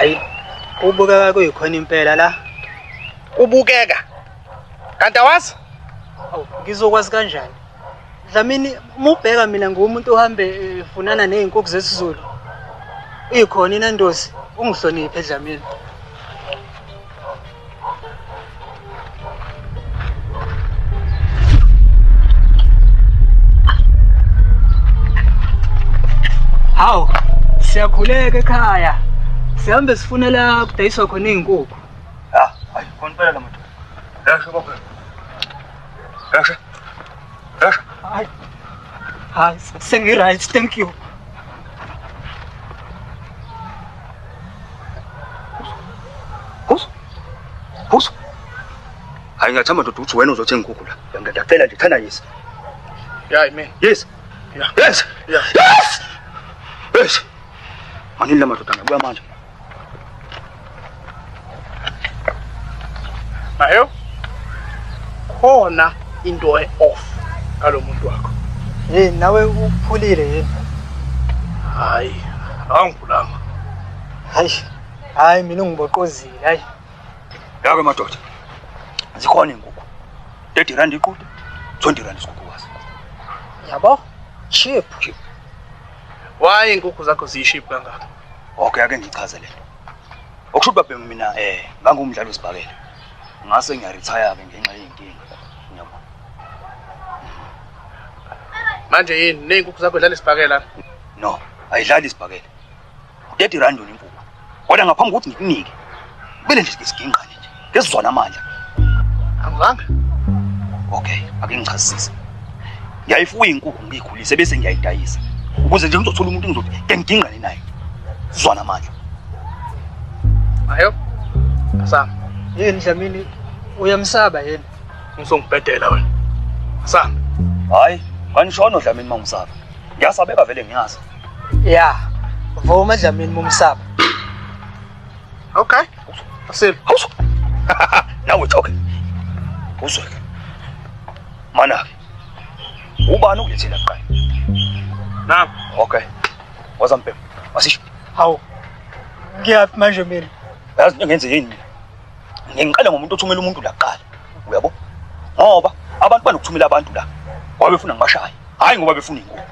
Hayi, ubukeka kuyikhona impela la. Ubukeka. Kanti awazi? Awu, ngizokwazi kanjani? Dlamini, mubheka mina ngumuntu ohambe efunana nezinkukhu zesiZulu. Ikhona inandosi, ungihloniphe Dlamini. Hawu, siyakhuleka ekhaya. Sihambe sifuna la kudayiswa khona izinkukhu. Hayi, khona phela lamuntu. Yasho baba. Yasho. Yasho. Hayi, sengi-right, thank you. Huso. Hayi ngiyathamba ndoda ukuthi wena uzothenga inkukhu la. Ngiyacela nje thana yisi. Yeah, man. Yes. Yeah. Yes. Yeah. Yes. Yes. Manini la madoda ngiyabuya manje. Ayo. Khona into off ngalomuntu wakho. Nawe uphulile yini? Hayi, angivulanga. Hayi mina ngiboqozile, hayi. Yake madoda. Zikhona inkukhu. 30 rand iqude, 20 rand isikukhu kwazi. Yabo? Cheap. Why inkukhu zakho ziship kangaka? Okay, ake ngichazele. Okusho babhe mina ngangumdlali wesibhakela. Ngase ngiyaretire ke ngenxa yinkinga. Ngiyabona. Manje yini nezinkukhu zakho dlala isibhakela? No, ayidlali isibhakela. 30 rand yona inkukhu. Kodwa ngaphambi kokuthi ngikunike. Kumele nje ngisigingqane nje. Ngesizwana amandla. Angizange. Okay, ake ngichazisise. Ngiyayifuya inkukhu ngiyikhulise bese ngiyayidayisa. Ukuze nje ngizothola umuntu engizothi ke ngigingqane naye. Sizwana amandla. Ayo. Asam. Yini Dlamini, uyamsaba yini? Ngisongibhedela wena. Asam. Hayi, kanishona Dlamini mangisaba. Ngiyasabeka vele ngiyazi. Ya. Vuma Dlamini mumsaba. Okay. Asil. Awuso. Now we're talking. Uzweke. Mana. Ubani ukulethela qhayi? Nami. Okay. Wazampemba. Wasisho. Hawu. Ngiyaphi manje mina? Yazi ngenze yini? Ngiqala ngomuntu othumela umuntu la kuqala. Uyabo? Ngoba abantu banokuthumela abantu la. Ngoba befuna ngibashaye. Hayi ngoba befuna inkukhu.